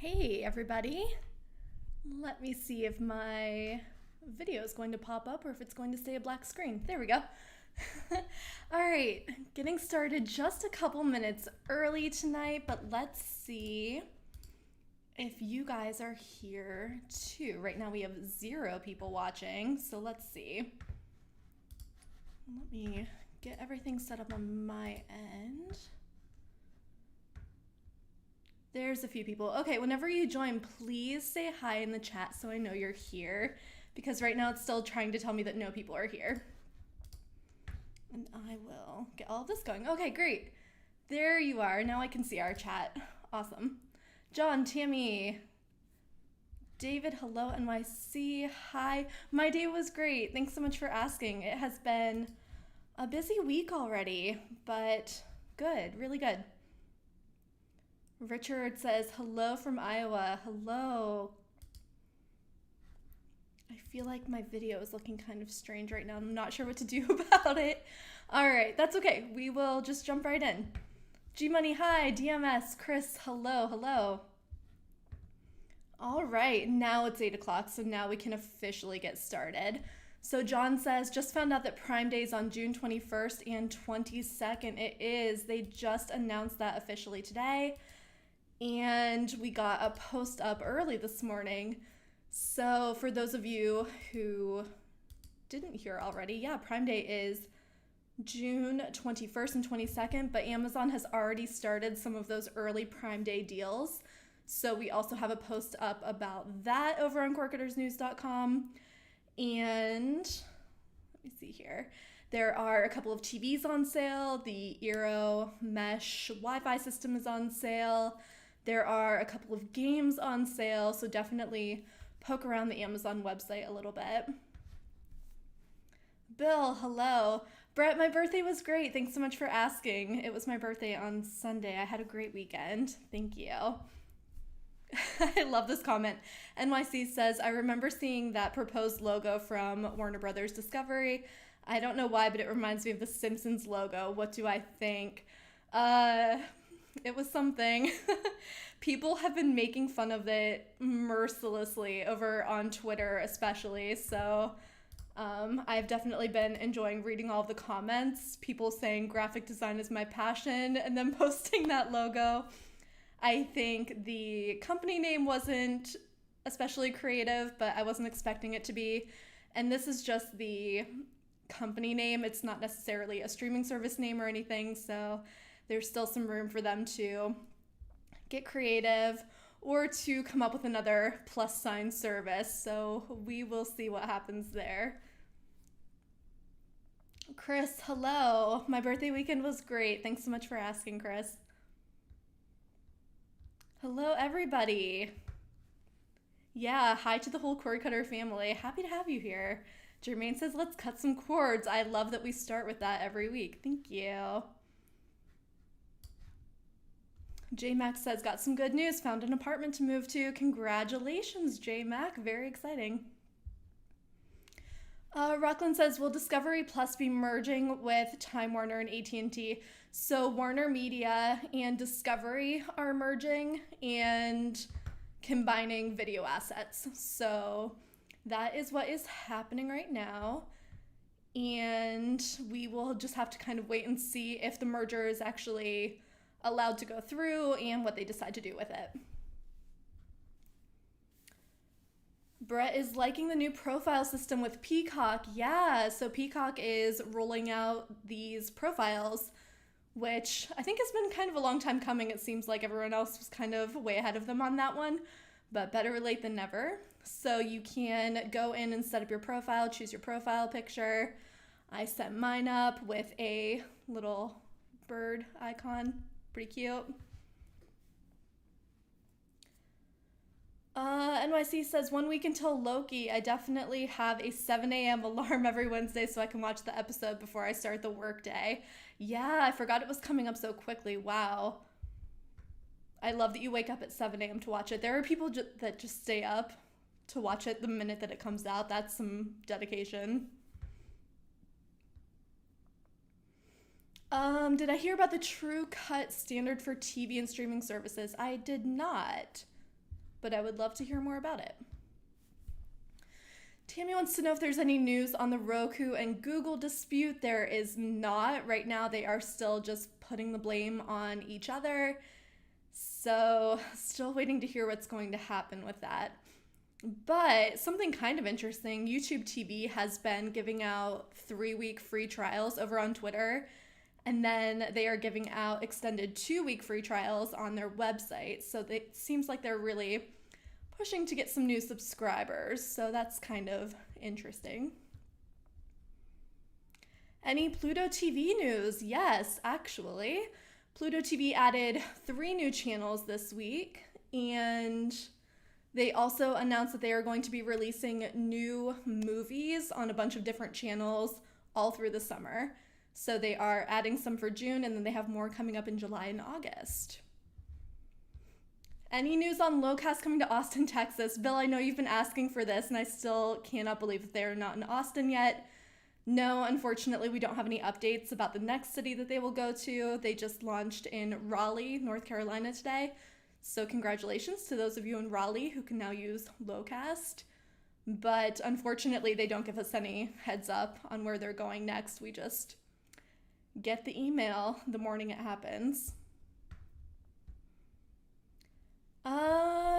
Hey everybody, let me see if my video is going to pop up or if it's going to stay a black screen. There we go. All right, getting started just a couple minutes early tonight, but let's see if you guys are here too. Right now we have 0 people watching, so let's see. Let me get everything set up on my end. There's a few people. Okay, whenever you join, please say hi in the chat so I know you're here, because right now it's still trying to tell me that no people are here. And I will get all this going. Okay, great. There you are. Now I can see our chat. Awesome. John, Tammy, David, hello, NYC. Hi. My day was great. Thanks so much for asking. It has been a busy week already, but good, really good. Richard says, hello from Iowa. Hello. I feel like my video is looking kind of strange right now. I'm not sure what to do about it. All right, that's okay. We will just jump right in. G-Money, hi. DMS, Chris, hello, hello. All right, now it's 8 o'clock, so now we can officially get started. So John says, just found out that Prime Day is on June 21st and 22nd. It is. They just announced that officially today. And we got a post up early this morning. So for those of you who didn't hear already, yeah, Prime Day is June 21st and 22nd, but Amazon has already started some of those early Prime Day deals. So we also have a post up about that over on CorkUttersNews.com. And let me see here. There are a couple of TVs on sale. The Eero Mesh Wi-Fi system is on sale. There are a couple of games on sale, so definitely poke around the Amazon website a little bit. Bill, hello. Brett, my birthday was great. Thanks so much for asking. It was my birthday on Sunday. I had a great weekend. Thank you. I love this comment. NYC says, I remember seeing that proposed logo from Warner Brothers Discovery. I don't know why, but it reminds me of the Simpsons logo. What do I think? It was something. People have been making fun of it mercilessly over on Twitter especially, so I've definitely been enjoying reading all of the comments, people saying graphic design is my passion, and then posting that logo. I think the company name wasn't especially creative, but I wasn't expecting it to be, and this is just the company name. It's not necessarily a streaming service name or anything, so there's still some room for them to get creative or to come up with another plus sign service. So we will see what happens there. Chris, hello. My birthday weekend was great. Thanks so much for asking, Chris. Hello, everybody. Yeah, hi to the whole cord cutter family. Happy to have you here. Jermaine says, let's cut some cords. I love that we start with that every week. Thank you. J-Mac says, got some good news. Found an apartment to move to. Congratulations, J-Mac. Very exciting. Rockland says, will Discovery Plus be merging with Time Warner and AT&T? So Warner Media and Discovery are merging and combining video assets. So that is what is happening right now. And we will just have to kind of wait and see if the merger is actually allowed to go through and what they decide to do with it. Brett is liking the new profile system with Peacock. Yeah, so Peacock is rolling out these profiles, which I think has been kind of a long time coming. It seems like everyone else was kind of way ahead of them on that one, but better late than never. So you can go in and set up your profile, choose your profile picture. I set mine up with a little bird icon. Pretty cute. NYC says, 1 week until Loki. I definitely have a 7 a.m. alarm every Wednesday so I can watch the episode before I start the workday. Yeah, I forgot it was coming up so quickly. Wow. I love that you wake up at 7 a.m. to watch it. There are people that just stay up to watch it the minute that it comes out. That's some dedication. Did I hear about the True Cut standard for TV and streaming services? I did not. but I would love to hear more about it. Tammy wants to know if there's any news on the Roku and Google dispute. There is not. Right now, they are still just putting the blame on each other. So, still waiting to hear what's going to happen with that. But something kind of interesting, YouTube TV has been giving out 3-week free trials over on Twitter. And then they are giving out extended 2-week free trials on their website. So it seems like they're really pushing to get some new subscribers, so that's kind of interesting. Any Pluto TV news? Yes, actually. Pluto TV added 3 new channels this week, and they also announced that they are going to be releasing new movies on a bunch of different channels all through the summer. So they are adding some for June, and then they have more coming up in July and August. Any news on Locast coming to Austin, Texas? Bill, I know you've been asking for this, and I still cannot believe that they're not in Austin yet. No, unfortunately, we don't have any updates about the next city that they will go to. They just launched in Raleigh, North Carolina today. So congratulations to those of you in Raleigh who can now use Locast. But unfortunately, they don't give us any heads up on where they're going next. We just get the email the morning it happens.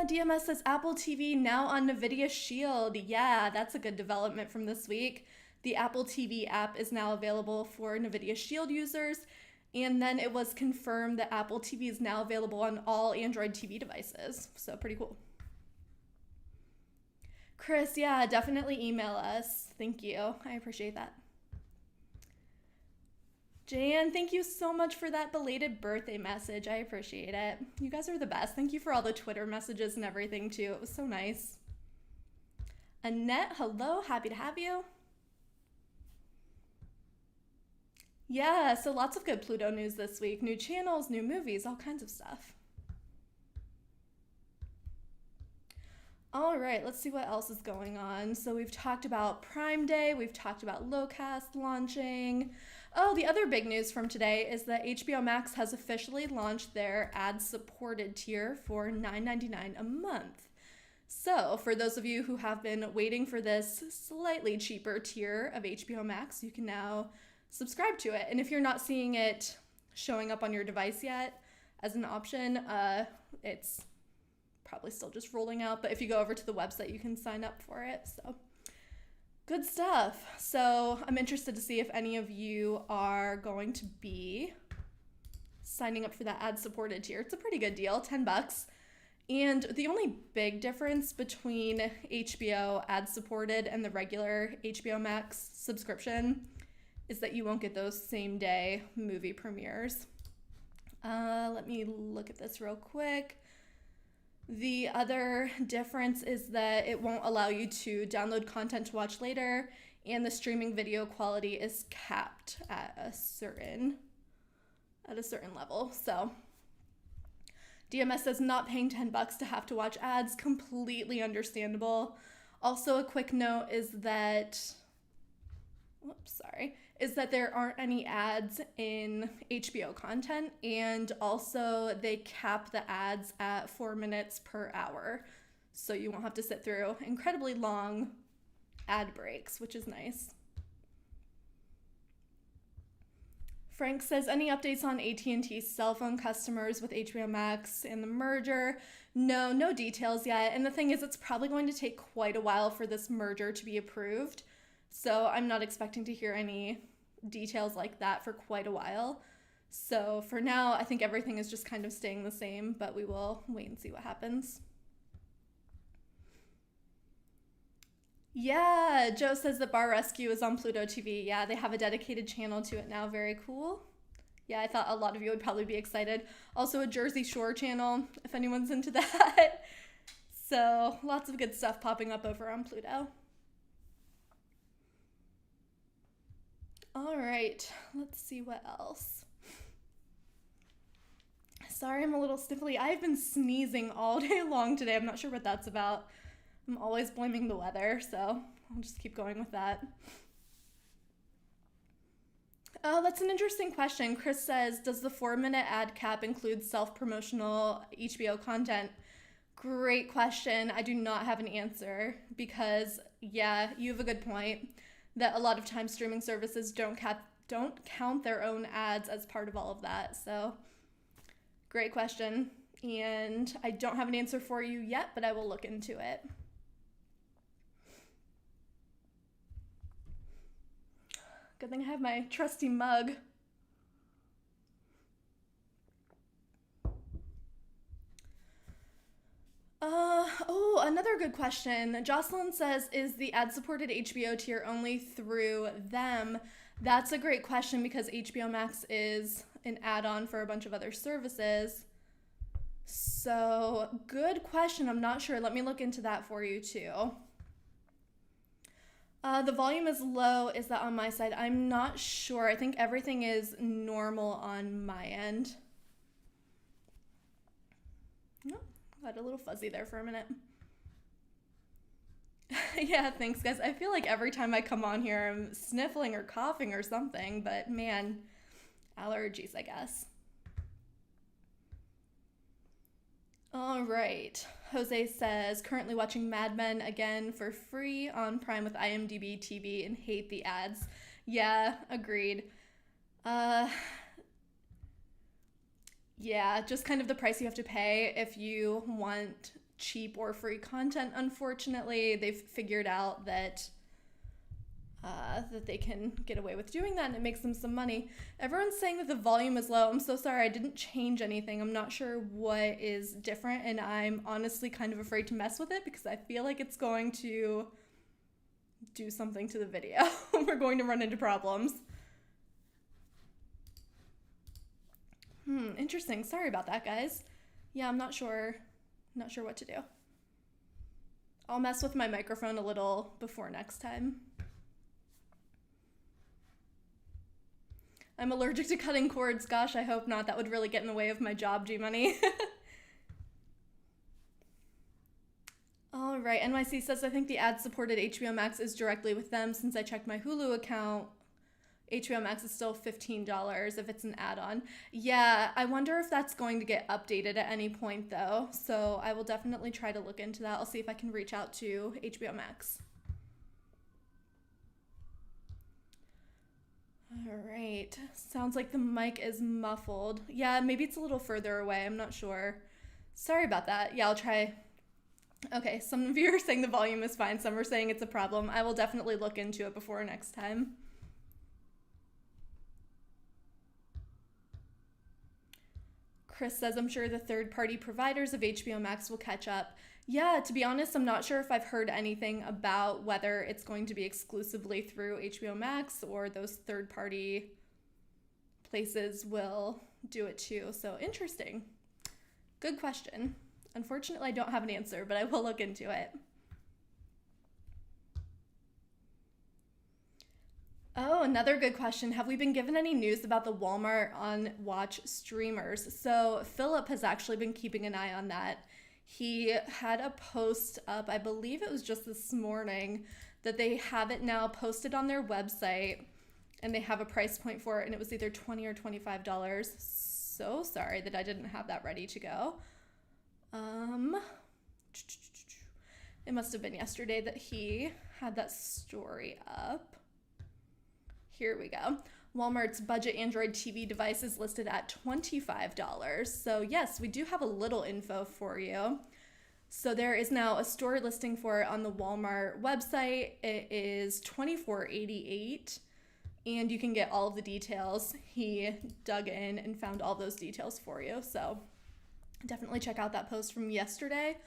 DMS says Apple TV now on NVIDIA Shield. Yeah, that's a good development from this week. The Apple TV app is now available for NVIDIA Shield users, and then it was confirmed that Apple TV is now available on all Android TV devices. So pretty cool. Chris, yeah, definitely email us. Thank you. I appreciate that. Jan, thank you so much for that belated birthday message. I appreciate it. You guys are the best. Thank you for all the Twitter messages and everything, too. It was so nice. Annette, hello. Happy to have you. Yeah, so lots of good Pluto news this week. New channels, new movies, all kinds of stuff. All right, let's see what else is going on. So we've talked about Prime Day. We've talked about Locast launching. Oh, the other big news from today is that HBO Max has officially launched their ad-supported tier for $9.99 a month. So for those of you who have been waiting for this slightly cheaper tier of HBO Max, you can now subscribe to it. And if you're not seeing it showing up on your device yet as an option, it's probably still just rolling out. But if you go over to the website, you can sign up for it. So good stuff. So I'm interested to see if any of you are going to be signing up for that ad-supported tier. It's a pretty good deal, $10. And the only big difference between HBO ad-supported and the regular HBO Max subscription is that you won't get those same-day movie premieres. Let me look at this real quick. The other difference is that it won't allow you to download content to watch later, and the streaming video quality is capped at a certain level. So DMS says not paying $10 to have to watch ads, completely understandable. Also, a quick note is that there aren't any ads in HBO content, and also they cap the ads at 4 minutes per hour, so you won't have to sit through incredibly long ad breaks, which is nice. Frank says, any updates on AT&T cell phone customers with HBO Max and the merger? No details yet, and the thing is, it's probably going to take quite a while for this merger to be approved, so I'm not expecting to hear any details like that for quite a while. So for now, I think everything is just kind of staying the same, but we will wait and see what happens. Yeah, Joe says that Bar Rescue is on Pluto TV. Yeah, they have a dedicated channel to it now. Very cool. Yeah, I thought a lot of you would probably be excited. Also a Jersey Shore channel, if anyone's into that. So lots of good stuff popping up over on Pluto. All right, let's see what else. Sorry, I'm a little sniffly. I've been sneezing all day long today. I'm not sure what that's about. I'm always blaming the weather, so I'll just keep going with that. Oh, that's an interesting question. Chris says, does the 4-minute ad cap include self-promotional HBO content? Great question. I do not have an answer because, yeah, you have a good point that a lot of times streaming services don't count their own ads as part of all of that. So, great question. And I don't have an answer for you yet, but I will look into it. Good thing I have my trusty mug. Another good question. Jocelyn says, is the ad-supported HBO tier only through them? That's a great question because HBO Max is an add-on for a bunch of other services. So, good question. I'm not sure. Let me look into that for you too. The volume is low. Is that on my side? I'm not sure. I think everything is normal on my end. Oh, got a little fuzzy there for a minute. Yeah, thanks guys. I feel like every time I come on here, I'm sniffling or coughing or something, but man, allergies, I guess. All right. Jose says, currently watching Mad Men again for free on Prime with IMDb TV and hate the ads. Yeah, agreed. Yeah, just kind of the price you have to pay if you want cheap or free content. Unfortunately, they've figured out that they can get away with doing that and it makes them some money. Everyone's saying that the volume is low. I'm so sorry. I didn't change anything. I'm not sure what is different and I'm honestly kind of afraid to mess with it because I feel like it's going to do something to the video. We're going to run into problems. Interesting. Sorry about that, guys. Yeah, I'm not sure what to do. I'll mess with my microphone a little before next time. I'm allergic to cutting cords. Gosh, I hope not. That would really get in the way of my job, G-Money. All right, NYC says, I think the ad-supported HBO Max is directly with them. Since I checked my Hulu account, HBO Max is still $15 if it's an add-on. Yeah, I wonder if that's going to get updated at any point, though. So I will definitely try to look into that. I'll see if I can reach out to HBO Max. All right. Sounds like the mic is muffled. Yeah, maybe it's a little further away. I'm not sure. Sorry about that. Yeah, I'll try. Okay, some of you are saying the volume is fine. Some are saying it's a problem. I will definitely look into it before next time. Chris says, I'm sure the third-party providers of HBO Max will catch up. Yeah, to be honest, I'm not sure if I've heard anything about whether it's going to be exclusively through HBO Max or those third-party places will do it too. So interesting. Good question. Unfortunately, I don't have an answer, but I will look into it. Oh, another good question. Have we been given any news about the Walmart on Watch streamers? So Philip has actually been keeping an eye on that. He had a post up, I believe it was just this morning, that they have it now posted on their website and they have a price point for it and it was either $20 or $25. So sorry that I didn't have that ready to go. It must have been yesterday that he had that story up. Here we go. Walmart's budget Android TV device is listed at $25. So yes, we do have a little info for you. So there is now a store listing for it on the Walmart website. It is $24.88 and you can get all of the details. He dug in and found all those details for you. So definitely check out that post from yesterday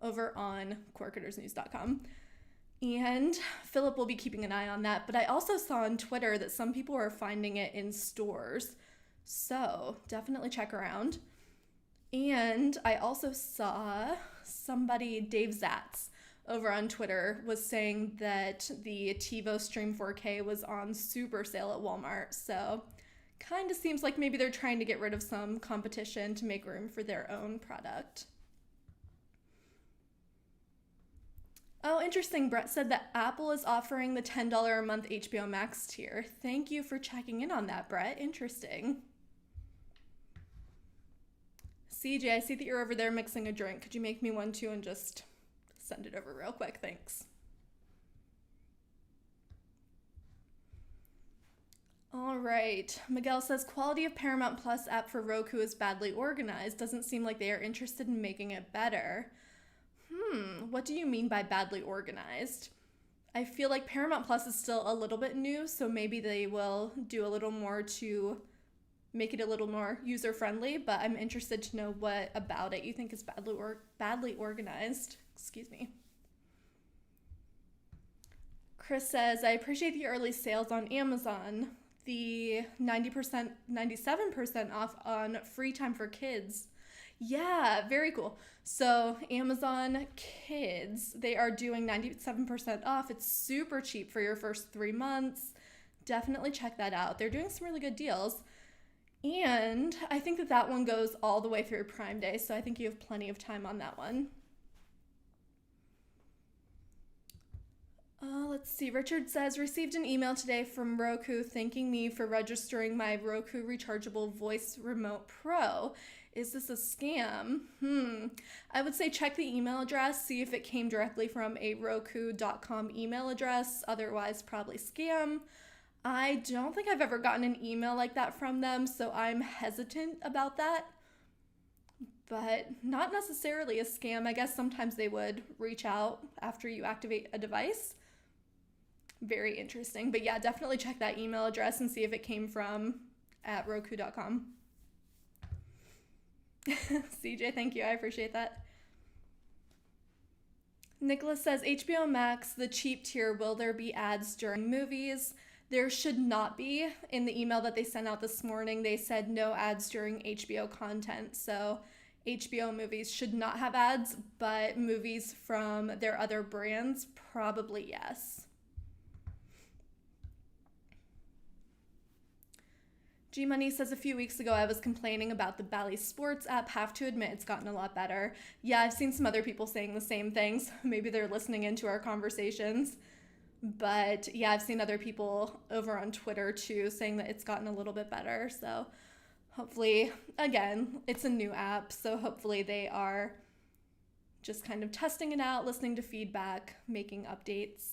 over on quirkitersnews.com. And Philip will be keeping an eye on that. But I also saw on Twitter that some people are finding it in stores. So definitely check around. And I also saw somebody, Dave Zatz, over on Twitter was saying that the TiVo Stream 4K was on super sale at Walmart. So kind of seems like maybe they're trying to get rid of some competition to make room for their own product. Oh, interesting. Brett said that Apple is offering the $10 a month HBO Max tier. Thank you for checking in on that, Brett. Interesting. CJ, I see that you're over there mixing a drink. Could you make me one too and just send it over real quick? Thanks. All right. Miguel says, quality of Paramount Plus app for Roku is badly organized. Doesn't seem like they are interested in making it better. What do you mean by badly organized? I feel like Paramount Plus is still a little bit new, so maybe they will do a little more to make it a little more user-friendly, but I'm interested to know what about it you think is badly organized. Excuse me. Chris says, I appreciate the early sales on Amazon. The 90%, 97% off on free time for kids. Yeah, very cool. So Amazon Kids, they are doing 97% off. It's super cheap for your first 3 months. Definitely check that out. They're doing some really good deals. And I think that that one goes all the way through Prime Day, so I think you have plenty of time on that one. Let's see. Richard says, received an email today from Roku thanking me for registering my Roku Rechargeable Voice Remote Pro. Is this a scam? I would say check the email address, see if it came directly from a Roku.com email address. Otherwise, probably scam. I don't think I've ever gotten an email like that from them, so I'm hesitant about that. But not necessarily a scam. I guess sometimes they would reach out after you activate a device. Very interesting. But yeah, definitely check that email address and see if it came from at Roku.com. CJ, thank you. I appreciate that. Nicholas says, HBO Max, the cheap tier, will there be ads during movies? There should not be. In the email that they sent out this morning, they said no ads during HBO content. So HBO movies should not have ads, but movies from their other brands, probably yes. G Money says, a few weeks ago I was complaining about the Bally Sports app. Have to admit it's gotten a lot better. Yeah, I've seen some other people saying the same things. Maybe they're listening into our conversations. But yeah, I've seen other people over on Twitter too saying that it's gotten a little bit better. So hopefully, again, it's a new app. So hopefully they are just kind of testing it out, listening to feedback, making updates.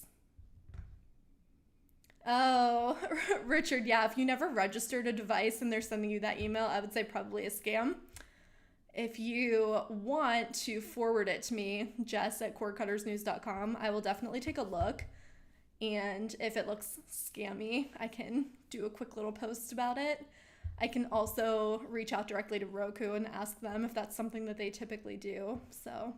Oh, Richard, yeah, if you never registered a device and they're sending you that email, I would say probably a scam. If you want to forward it to me, Jess at cordcuttersnews.com, I will definitely take a look. And if it looks scammy, I can do a quick little post about it. I can also reach out directly to Roku and ask them if that's something that they typically do. So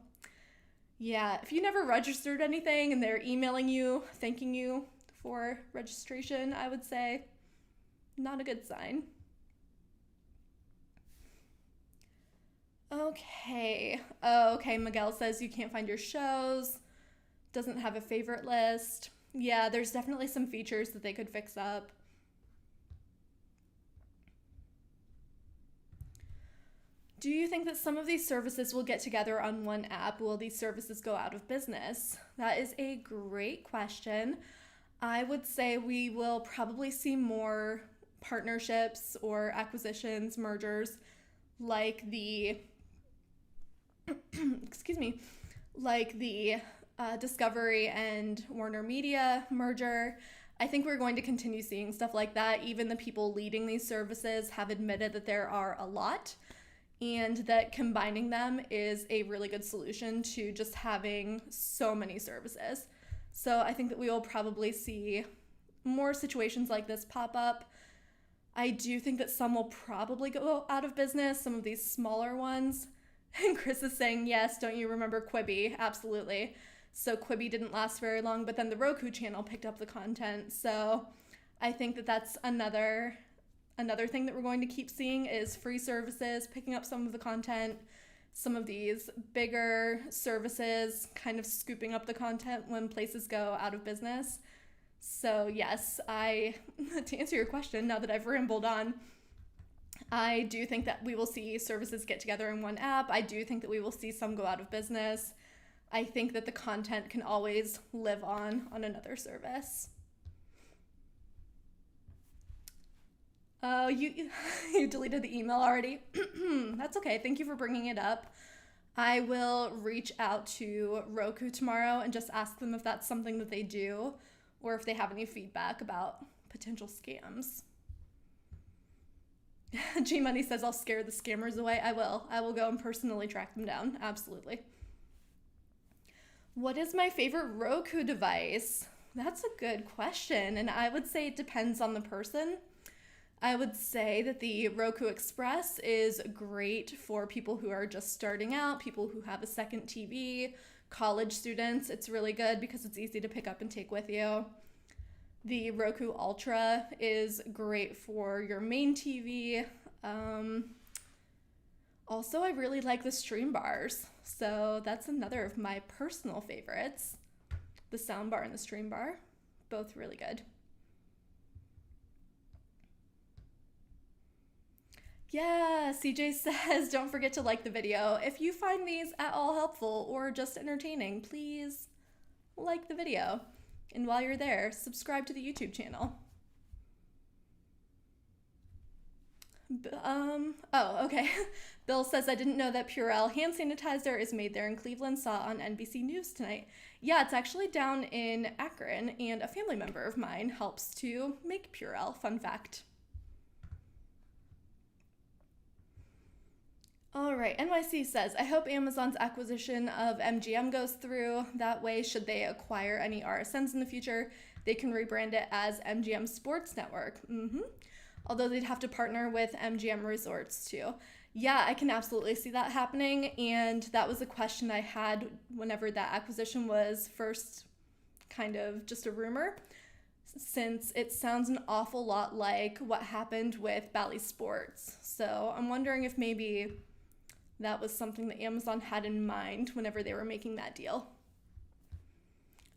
yeah, if you never registered anything and they're emailing you, thanking you for registration, I would say not a good sign. Okay. Okay, Miguel says you can't find your shows, doesn't have a favorite list. Yeah, there's definitely some features that they could fix up. Do you think that some of these services will get together on one app? Will these services go out of business? That is a great question. I would say we will probably see more partnerships or acquisitions, mergers, like the, like the Discovery and Warner Media merger. I think we're going to continue seeing stuff like that. Even the people leading these services have admitted that there are a lot, and that combining them is a really good solution to just having so many services. So I think that we will probably see more situations like this pop up. I do think that some will probably go out of business, some of these smaller ones. And Chris is saying, yes, don't you remember Quibi? Absolutely. So Quibi didn't last very long, but then the Roku channel picked up the content. So I think that that's another thing that we're going to keep seeing is free services picking up some of the content. Some of these bigger services kind of scooping up the content when places go out of business. So yes, to answer your question, now that I've rambled on, I do think that we will see services get together in one app. I do think that we will see some go out of business. I think that the content can always live on another service. Oh, you deleted the email already? That's okay. Thank you for bringing it up. I will reach out to Roku tomorrow and just ask them if that's something that they do or if they have any feedback about potential scams. G Money says I'll scare the scammers away. I will. I will go and personally track them down. Absolutely. What is my favorite Roku device? That's a good question, and I would say it depends on the person. I would say that the Roku Express is great for people who are just starting out, people who have a second TV, college students. It's really good because it's easy to pick up and take with you. The Roku Ultra is great for your main TV. Also, I really like the stream bars. So that's another of my personal favorites. The sound bar and the stream bar, both really good. Yeah, CJ says, don't forget to like the video. If you find these at all helpful or just entertaining, please like the video. And while you're there, subscribe to the YouTube channel. Oh, okay. Bill says, I didn't know that Purell hand sanitizer is made there in Cleveland. Saw on NBC News tonight. Yeah, it's actually down in Akron, and a family member of mine helps to make Purell. Fun fact. All right, NYC says, I hope Amazon's acquisition of MGM goes through. That way, should they acquire any RSNs in the future, they can rebrand it as MGM Sports Network. Although they'd have to partner with MGM Resorts too. Yeah, I can absolutely see that happening, and that was a question I had whenever that acquisition was first kind of just a rumor, since it sounds an awful lot like what happened with Bally Sports. So I'm wondering if maybe that was something that Amazon had in mind whenever they were making that deal.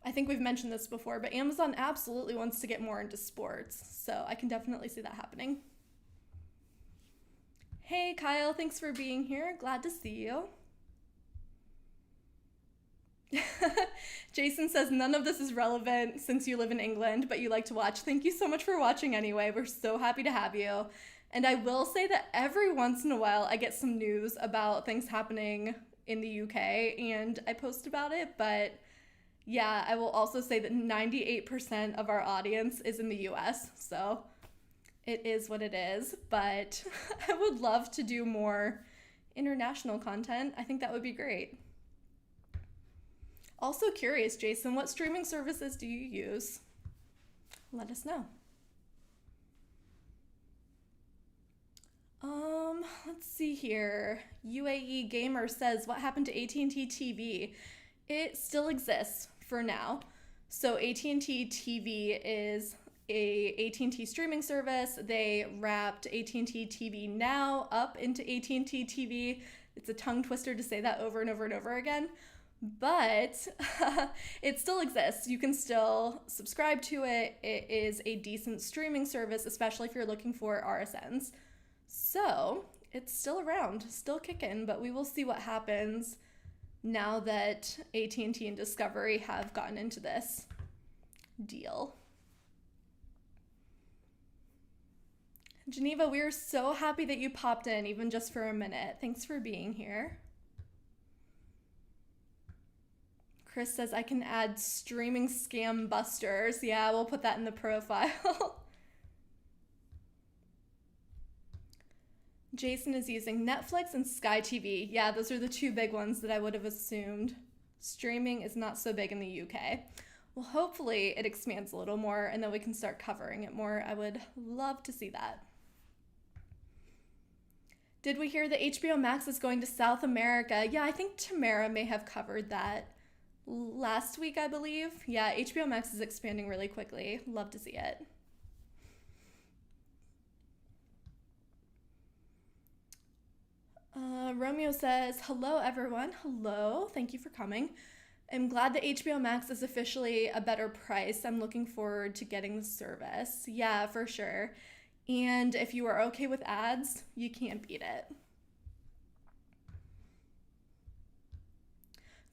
I think we've mentioned this before, but Amazon absolutely wants to get more into sports, so I can definitely see that happening. Hey Kyle, thanks for being here. Glad to see you. Jason says, none of this is relevant since you live in England, but you like to watch. Thank you so much for watching anyway. We're so happy to have you. And I will say that every once in a while I get some news about things happening in the UK and I post about it, but yeah, I will also say that 98% of our audience is in the US, so it is what it is, but I would love to do more international content. I think that would be great. Also curious, Jason, what streaming services do you use? Let us know. Let's see here. UAE Gamer says, what happened to AT&T TV? It still exists for now. So AT&T TV is a AT&T streaming service. They wrapped AT&T TV Now up into AT&T TV. It's a tongue twister to say that over and over and over again, but it still exists. You can still subscribe to it. It is a decent streaming service, especially if you're looking for RSNs. So it's still around, still kicking, but we will see what happens now that AT&T and Discovery have gotten into this deal. Geneva, we are so happy that you popped in, even just for a minute. Thanks for being here. Chris says, I can add streaming scam busters. Yeah, we'll put that in the profile. Jason is using Netflix and Sky TV. Yeah, those are the two big ones that I would have assumed. Streaming is not so big in the UK. Well, hopefully it expands a little more and then we can start covering it more. I would love to see that. Did we hear that HBO Max is going to South America? Yeah, I think Tamara may have covered that last week, I believe. Yeah, HBO Max is expanding really quickly. Love to see it. Romeo says, hello everyone. Hello, thank you for coming. I'm glad that HBO Max is officially a better price. I'm looking forward to getting the service. Yeah, for sure. And if you are okay with ads, you can't beat it.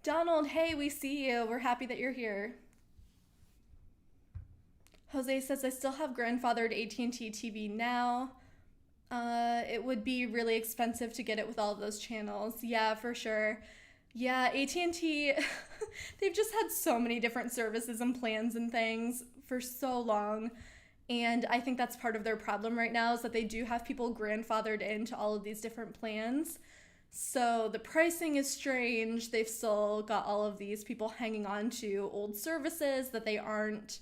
Donald, hey, we see you. We're happy that you're here. Jose says, I still have grandfathered AT&T TV Now. It would be really expensive to get it with all of those channels. Yeah, for sure. Yeah, AT&T, they've just had so many different services and plans and things for so long. And I think that's part of their problem right now is that they do have people grandfathered into all of these different plans. So the pricing is strange. They've still got all of these people hanging on to old services that they aren't,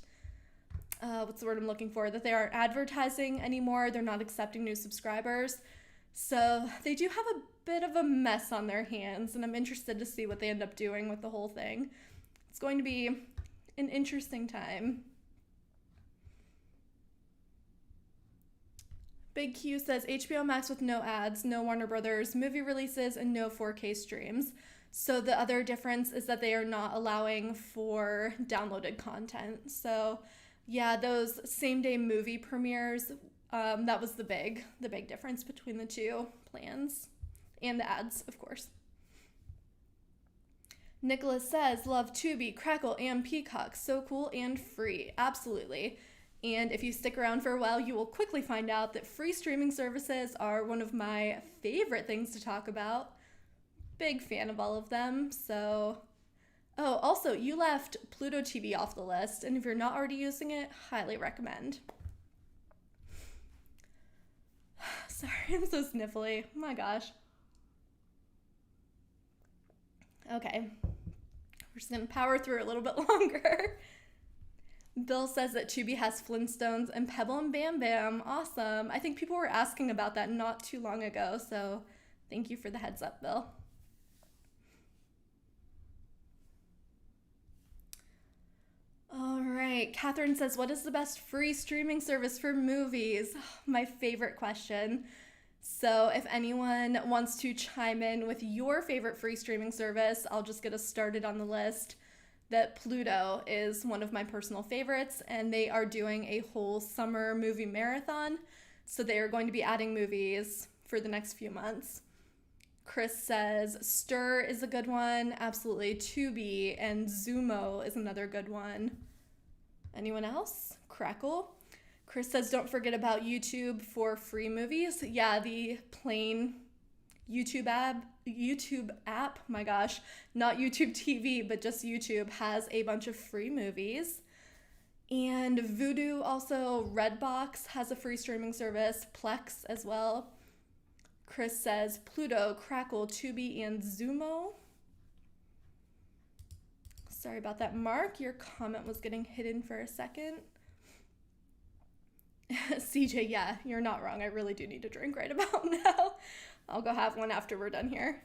what's the word I'm looking for? That they aren't advertising anymore. They're not accepting new subscribers. So they do have a bit of a mess on their hands, and I'm interested to see what they end up doing with the whole thing. It's going to be an interesting time. Big Q says HBO Max with no ads, no Warner Brothers movie releases, and no 4K streams. So the other difference is that they are not allowing for downloaded content. So yeah, those same day movie premieres, that was the big difference between the two plans, and the ads, of course. Nicholas says, love Tubi, Crackle, and Peacock. So cool and free. Absolutely. And if you stick around for a while, you will quickly find out that free streaming services are one of my favorite things to talk about. Big fan of all of them. So, oh, also, you left Pluto TV off the list, and if you're not already using it, highly recommend. Sorry, I'm so sniffly. Oh my gosh. Okay. We're just going to power through a little bit longer. Bill says that Tubi has Flintstones and Pebble and Bam Bam. Awesome. I think people were asking about that not too long ago, so thank you for the heads up, Bill. All right. Catherine says, what is the best free streaming service for movies? My favorite question. So if anyone wants to chime in with your favorite free streaming service, I'll just get us started on the list. That Pluto is one of my personal favorites, and they are doing a whole summer movie marathon. So they are going to be adding movies for the next few months. Chris says Stir is a good one. Absolutely. Tubi and Zumo is another good one. Anyone else? Crackle. Chris says don't forget about YouTube for free movies. Yeah, the plain YouTube app, my gosh, not YouTube TV, but just YouTube has a bunch of free movies. And Vudu, also Redbox has a free streaming service, Plex as well. Chris says Pluto, Crackle, Tubi, and Zumo. Sorry about that, Mark. Your comment was getting hidden for a second. CJ, yeah, you're not wrong. I really do need a drink right about now. I'll go have one after we're done here.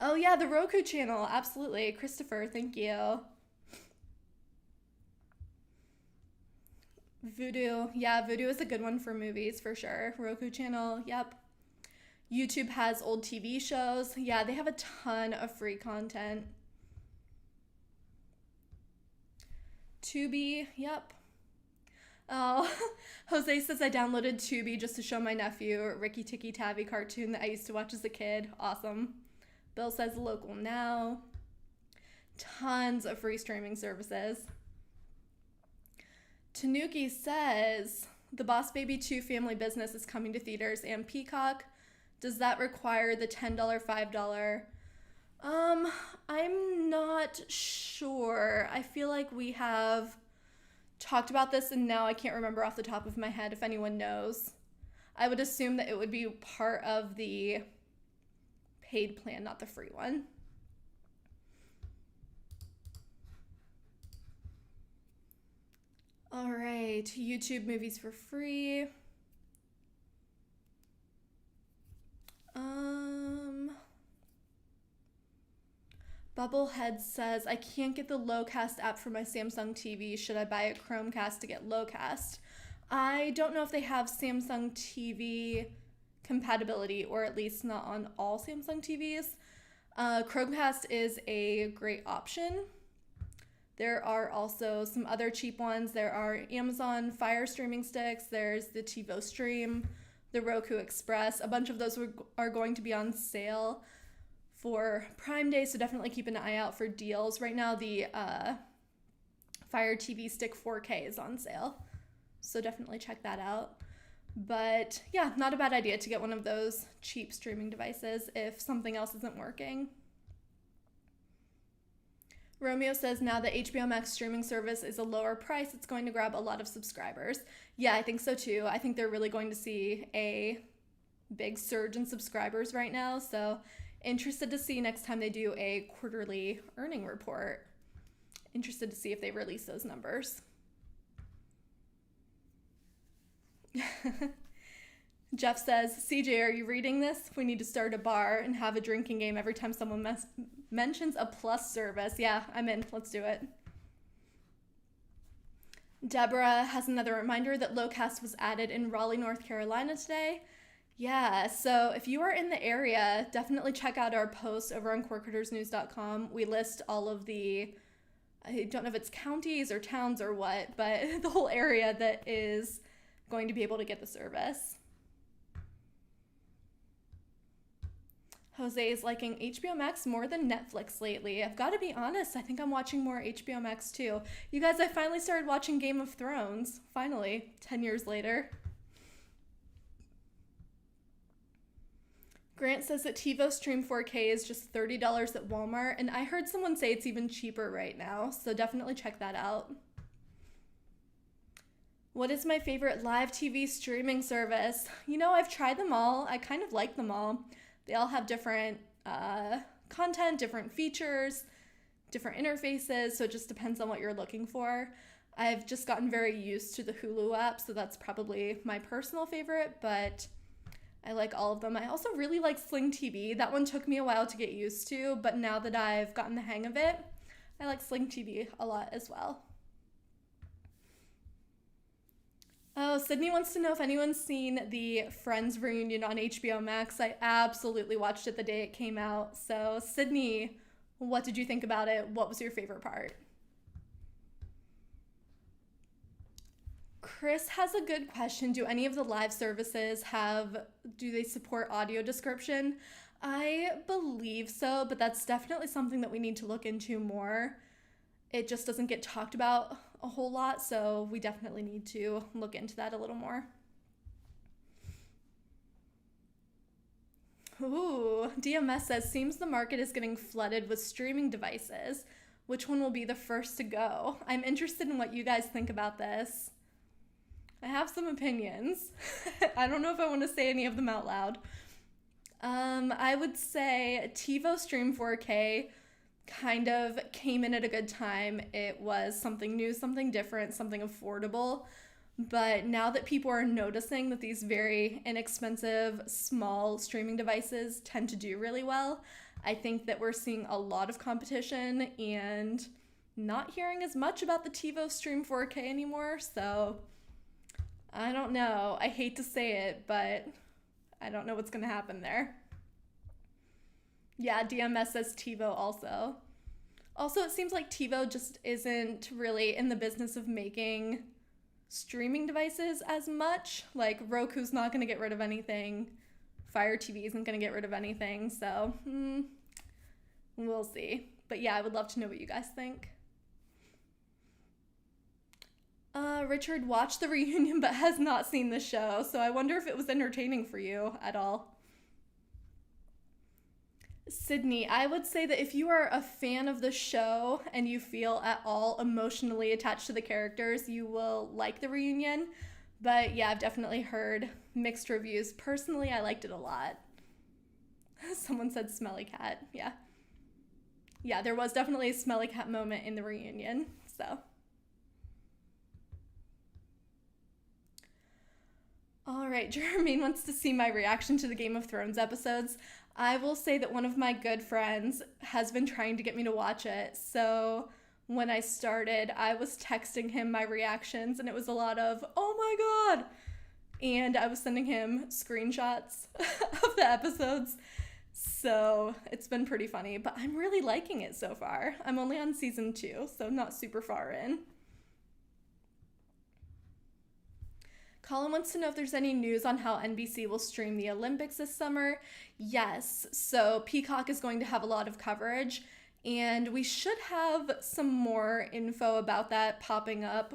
Oh yeah, the Roku channel. Absolutely. Christopher, thank you. Vudu. Yeah, Vudu is a good one for movies for sure. Roku channel. Yep. YouTube has old TV shows. Yeah, they have a ton of free content. Tubi. Yep. Oh, Jose says I downloaded Tubi just to show my nephew Ricky Tikki Tavi cartoon that I used to watch as a kid. Awesome. Bill says local now. Tons of free streaming services. Tanuki says The Boss Baby 2 Family Business is coming to theaters and Peacock. Does that require the $10, $5? I'm not sure. I feel like we have talked about this, and now I can't remember off the top of my head if anyone knows. I would assume that it would be part of the paid plan, not the free one. All right, YouTube movies for free. Bubblehead says, I can't get the Locast app for my Samsung TV. Should I buy a Chromecast to get Locast? I don't know if they have Samsung TV compatibility, or at least not on all Samsung TVs. Chromecast is a great option. There are also some other cheap ones. There are Amazon Fire streaming sticks. There's the TiVo Stream, the Roku Express. A bunch of those are going to be on sale for Prime Day, so definitely keep an eye out for deals. Right now, the Fire TV Stick 4K is on sale, so definitely check that out. But yeah, not a bad idea to get one of those cheap streaming devices if something else isn't working. Romeo says now that HBO Max streaming service is a lower price, it's going to grab a lot of subscribers. Yeah, I think so too. I think they're really going to see a big surge in subscribers right now. So interested to see next time they do a quarterly earning report. Interested to see if they release those numbers. Jeff says, CJ, are you reading this? We need to start a bar and have a drinking game every time someone mentions a Plus service. Yeah, I'm in. Let's do it. Deborah has another reminder that Locast was added in Raleigh, North Carolina today. Yeah, so if you are in the area, definitely check out our post over on CoreCuttersNews.com. We list all of the, I don't know if it's counties or towns or what, but the whole area that is going to be able to get the service. Jose is liking HBO Max more than Netflix lately. I've got to be honest, I think I'm watching more HBO Max too. You guys, I finally started watching Game of Thrones. Finally, 10 years later. Grant says that TiVo Stream 4K is just $30 at Walmart, and I heard someone say it's even cheaper right now, so definitely check that out. What is my favorite live TV streaming service? You know, I've tried them all. I kind of like them all. They all have different content, different features, different interfaces, so it just depends on what you're looking for. I've just gotten very used to the Hulu app, so that's probably my personal favorite, but I like all of them. I also really like Sling TV. That one took me a while to get used to, but now that I've gotten the hang of it, I like Sling TV a lot as well. Oh, Sydney wants to know if anyone's seen the Friends reunion on HBO Max. I absolutely watched it the day it came out. So, Sydney, what did you think about it? What was your favorite part? Chris has a good question. Do any of the live services do they support audio description? I believe so, but that's definitely something that we need to look into more. It just doesn't get talked about a whole lot, so we definitely need to look into that a little more. Ooh, DMS says, seems the market is getting flooded with streaming devices. Which one will be the first to go? I'm interested in what you guys think about this. I have some opinions. I don't know if I want to say any of them out loud. I would say TiVo Stream 4K kind of came in at a good time. It was something new, something different, something affordable. But now that people are noticing that these very inexpensive, small streaming devices tend to do really well, I think that we're seeing a lot of competition and not hearing as much about the TiVo Stream 4K anymore. So I don't know. I hate to say it, but I don't know what's going to happen there. Yeah, DMS says TiVo also. Also, it seems like TiVo just isn't really in the business of making streaming devices as much. Like, Roku's not going to get rid of anything. Fire TV isn't going to get rid of anything. So, we'll see. But yeah, I would love to know what you guys think. Richard watched the reunion but has not seen the show, so I wonder if it was entertaining for you at all. Sydney, I would say that if you are a fan of the show and you feel at all emotionally attached to the characters, you will like the reunion. But yeah, I've definitely heard mixed reviews. Personally, I liked it a lot. Someone said smelly cat. Yeah. Yeah, there was definitely a smelly cat moment in the reunion, so. All right, Jermaine wants to see my reaction to the Game of Thrones episodes. I will say that one of my good friends has been trying to get me to watch it. So when I started, I was texting him my reactions, and it was a lot of, oh my God. And I was sending him screenshots of the episodes. So it's been pretty funny, but I'm really liking it so far. I'm only on season 2, so not super far in. Colin wants to know if there's any news on how NBC will stream the Olympics this summer. Yes, so Peacock is going to have a lot of coverage, and we should have some more info about that popping up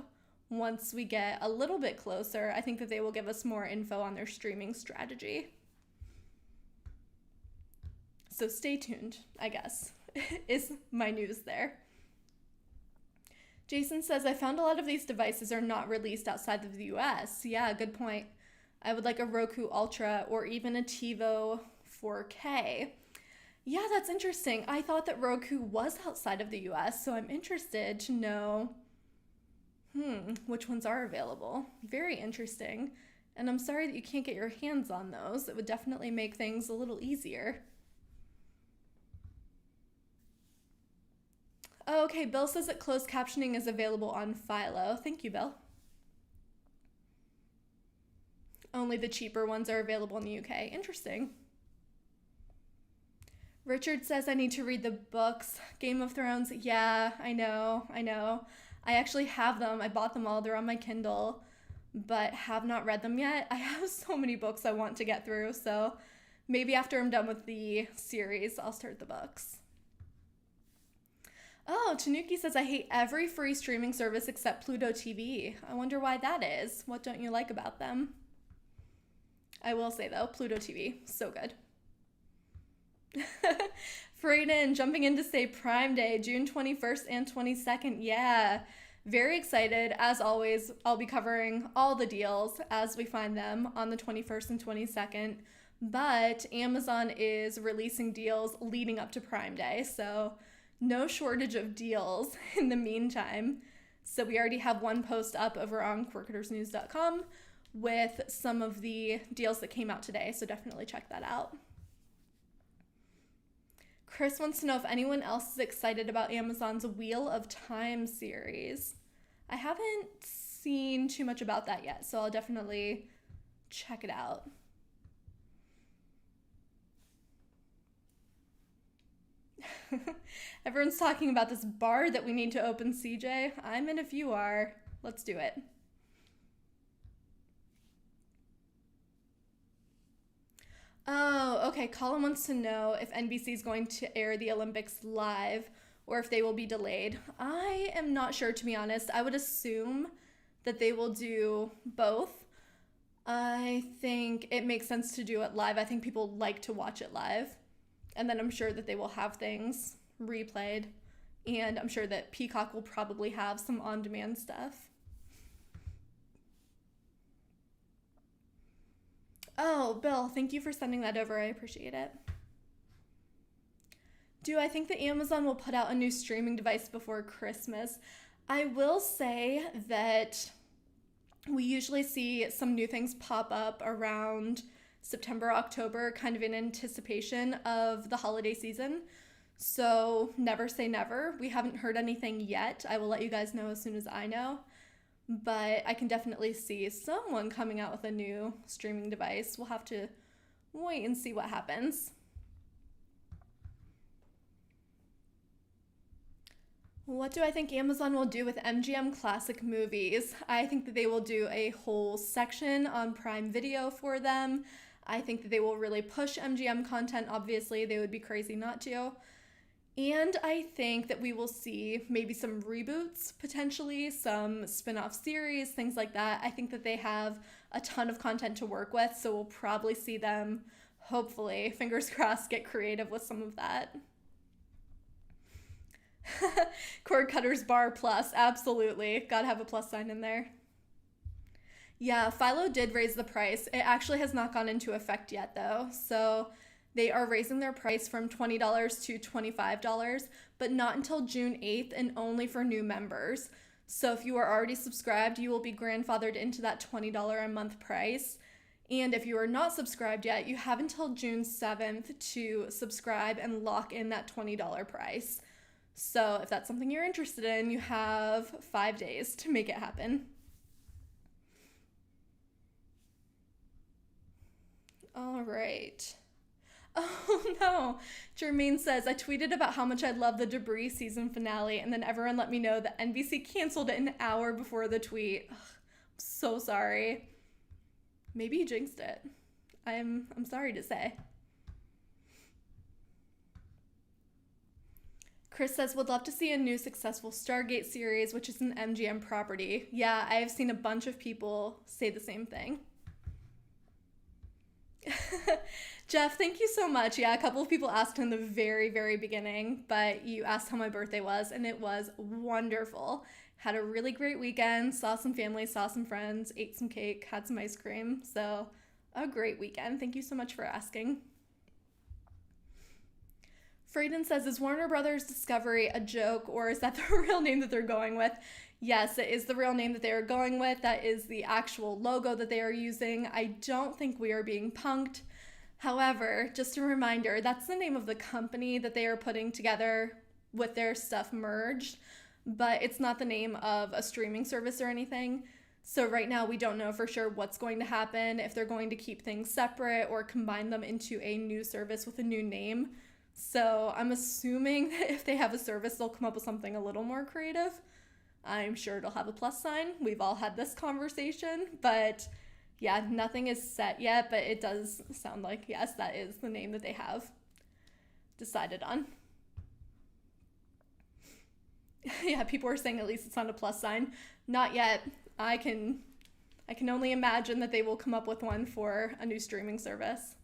once we get a little bit closer, I think that they will give us more info on their streaming strategy. So stay tuned, I guess, is my news there. Jason says, I found a lot of these devices are not released outside of the US. Yeah, good point. I would like a Roku Ultra or even a TiVo 4K. Yeah, that's interesting. I thought that Roku was outside of the US, so I'm interested to know which ones are available. Very interesting. And I'm sorry that you can't get your hands on those. It would definitely make things a little easier. Oh, okay, Bill says that closed captioning is available on Philo. Thank you, Bill. Only the cheaper ones are available in the UK. Interesting. Richard says I need to read the books. Game of Thrones, yeah, I know. I actually have them. I bought them all. They're on my Kindle, but have not read them yet. I have so many books I want to get through, so maybe after I'm done with the series, I'll start the books. Oh, Tanuki says I hate every free streaming service except Pluto TV. I wonder why that is. What don't you like about them? I will say though, Pluto TV, so good. Freyden jumping in to say Prime Day, June 21st and 22nd. Yeah, very excited. As always, I'll be covering all the deals as we find them on the 21st and 22nd. But Amazon is releasing deals leading up to Prime Day, so no shortage of deals in the meantime. So we already have one post up over on quirkitorsnews.com with some of the deals that came out today, so definitely check that out. Chris wants to know if anyone else is excited about Amazon's Wheel of Time series. I haven't seen too much about that yet, so I'll definitely check it out. Everyone's talking about this bar that we need to open, CJ. I'm in if you are. Let's do it. Oh, okay. Colin wants to know if NBC is going to air the Olympics live or if they will be delayed. I am not sure, to be honest. I would assume that they will do both. I think it makes sense to do it live. I think people like to watch it live. And then I'm sure that they will have things replayed. And I'm sure that Peacock will probably have some on-demand stuff. Oh, Bill, thank you for sending that over. I appreciate it. Do I think that Amazon will put out a new streaming device before Christmas? I will say that we usually see some new things pop up around September, October, kind of in anticipation of the holiday season. So never say never. We haven't heard anything yet. I will let you guys know as soon as I know. But I can definitely see someone coming out with a new streaming device. We'll have to wait and see what happens. What do I think Amazon will do with MGM Classic movies? I think that they will do a whole section on Prime Video for them. I think that they will really push MGM content. Obviously, they would be crazy not to. And I think that we will see maybe some reboots, potentially, some spin-off series, things like that. I think that they have a ton of content to work with, so we'll probably see them, hopefully, fingers crossed, get creative with some of that. Cord Cutters Bar Plus, absolutely. Gotta have a plus sign in there. Yeah, Philo did raise the price. It actually has not gone into effect yet, though, so they are raising their price from $20 to $25, but not until June 8th and only for new members. So if you are already subscribed, you will be grandfathered into that $20 a month price. And if you are not subscribed yet, you have until June 7th to subscribe and lock in that $20 price. So if that's something you're interested in, you have 5 days to make it happen. All right. Oh no, Jermaine says, I tweeted about how much I love the Debris season finale, and then everyone let me know that NBC canceled it an hour before the tweet. Ugh, I'm so sorry. Maybe you jinxed it. I'm sorry to say. Chris says, would love to see a new successful Stargate series, which is an MGM property. Yeah, I have seen a bunch of people say the same thing. Jeff, thank you so much. Yeah, a couple of people asked in the very, very beginning, but you asked how my birthday was, and it was wonderful. Had a really great weekend, saw some family, saw some friends, ate some cake, had some ice cream. So a great weekend. Thank you so much for asking. Frayden says, is Warner Brothers Discovery a joke, or is that the real name that they're going with? Yes, it is the real name that they are going with. That is the actual logo that they are using. I don't think we are being punked. However, just a reminder, that's the name of the company that they are putting together with their stuff merged, but it's not the name of a streaming service or anything. So right now we don't know for sure what's going to happen, if they're going to keep things separate or combine them into a new service with a new name. So I'm assuming that if they have a service, they'll come up with something a little more creative. I'm sure it'll have a plus sign. We've all had this conversation, but yeah, nothing is set yet, but it does sound like, yes, that is the name that they have decided on. Yeah, people are saying at least it's not a plus sign. Not yet. I can only imagine that they will come up with one for a new streaming service.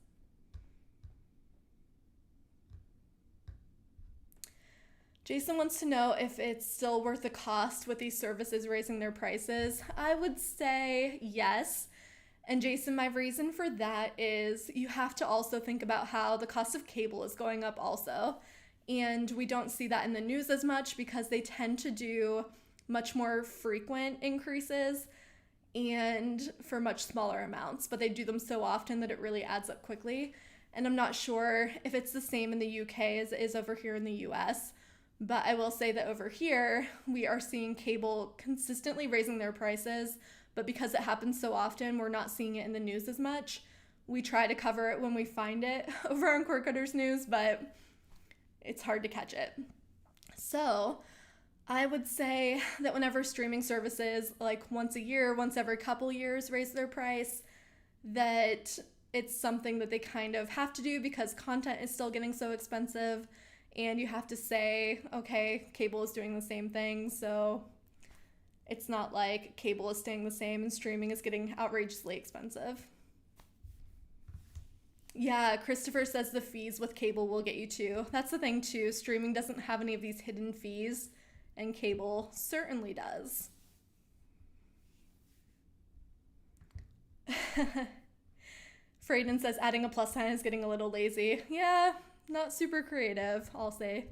Jason wants to know if it's still worth the cost with these services raising their prices. I would say yes. And Jason, my reason for that is you have to also think about how the cost of cable is going up also. And we don't see that in the news as much because they tend to do much more frequent increases and for much smaller amounts, but they do them so often that it really adds up quickly. And I'm not sure if it's the same in the UK as it is over here in the US. But I will say that over here, we are seeing cable consistently raising their prices, but because it happens so often, we're not seeing it in the news as much. We try to cover it when we find it over on Cord Cutters News, but it's hard to catch it. So I would say that whenever streaming services, like once a year, once every couple years, raise their price, that it's something that they kind of have to do because content is still getting so expensive. And you have to say, okay, cable is doing the same thing, so it's not like cable is staying the same and streaming is getting outrageously expensive. Yeah, Christopher says the fees with cable will get you too. That's the thing too, streaming doesn't have any of these hidden fees, and cable certainly does. Frayden says adding a plus sign is getting a little lazy. Yeah. Not super creative, I'll say.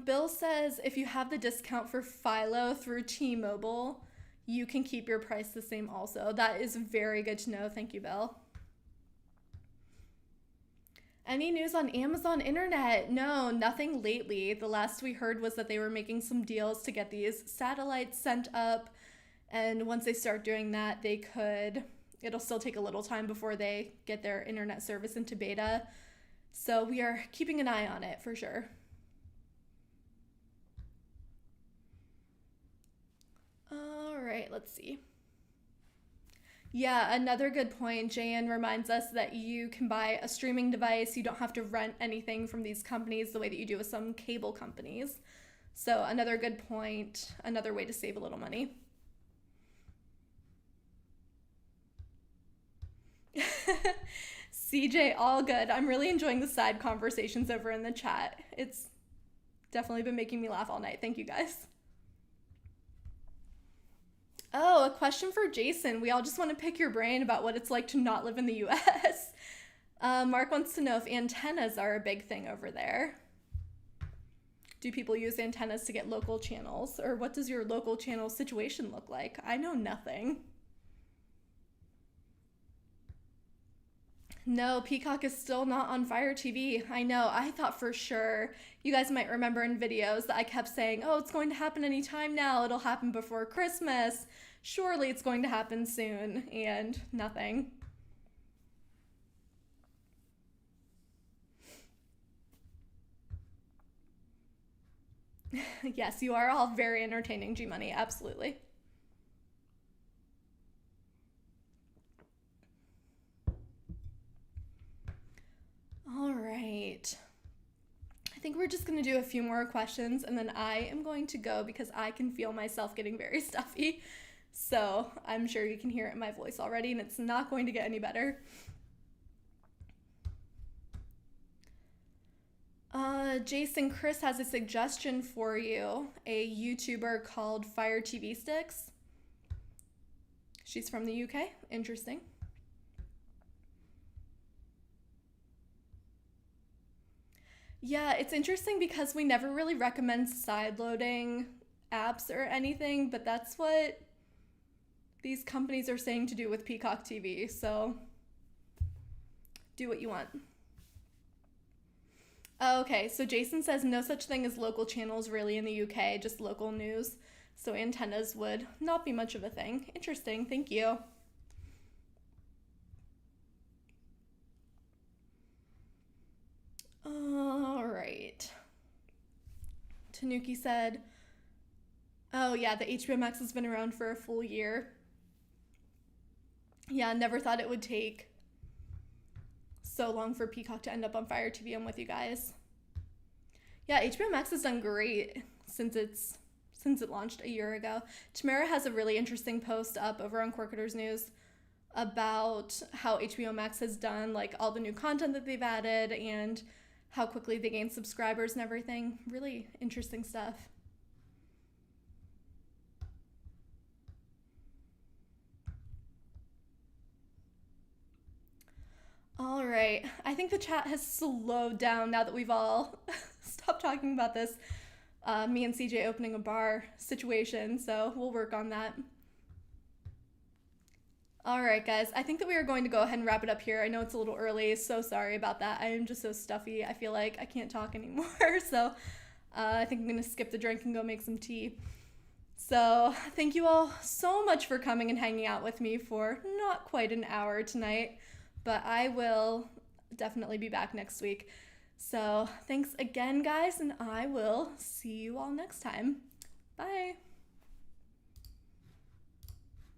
Bill says if you have the discount for Philo through T-Mobile, you can keep your price the same also. That is very good to know. Thank you, Bill. Any news on Amazon Internet? No, nothing lately. The last we heard was that they were making some deals to get these satellites sent up. And once they start doing that, it'll still take a little time before they get their internet service into beta. So we are keeping an eye on it for sure. All right, let's see. Yeah, another good point. Jan reminds us that you can buy a streaming device. You don't have to rent anything from these companies the way that you do with some cable companies. So another good point, another way to save a little money. CJ, all good. I'm really enjoying the side conversations over in the chat. It's definitely been making me laugh all night. Thank you guys. Oh, a question for Jason. We all just want to pick your brain about what it's like to not live in the US. Mark wants to know if antennas are a big thing over there. Do people use antennas to get local channels? Or what does your local channel situation look like? I know nothing. No, Peacock is still not on Fire TV. I know, I thought for sure. You guys might remember in videos that I kept saying, oh, it's going to happen anytime now. It'll happen before Christmas. Surely it's going to happen soon. And nothing. Yes, you are all very entertaining, G-Money. Absolutely. we're just going to do a few more questions and then I am going to go because I can feel myself getting very stuffy. So I'm sure you can hear it in my voice already and it's not going to get any better. Jason Chris has a suggestion for you. A YouTuber called Fire TV Sticks. She's from the UK. Interesting. Yeah, it's interesting because we never really recommend sideloading apps or anything, but that's what these companies are saying to do with Peacock TV, so do what you want. Okay, so Jason says no such thing as local channels really in the UK, just local news. So antennas would not be much of a thing. Interesting, thank you. All right. Tanuki said, oh yeah, the HBO Max has been around for a full year. Yeah, never thought it would take so long for Peacock to end up on Fire TV. I'm with you guys. Yeah, HBO Max has done great since it launched a year ago. Tamara has a really interesting post up over on Corketers News about how HBO Max has done, like all the new content that they've added and how quickly they gain subscribers and everything. Really interesting stuff. All right, I think the chat has slowed down now that we've all stopped talking about this me and CJ opening a bar situation, so we'll work on that. All right, guys, I think that we are going to go ahead and wrap it up here. I know it's a little early, so sorry about that. I am just so stuffy. I feel like I can't talk anymore, so I think I'm going to skip the drink and go make some tea. So thank you all so much for coming and hanging out with me for not quite an hour tonight, but I will definitely be back next week. So thanks again, guys, and I will see you all next time. Bye.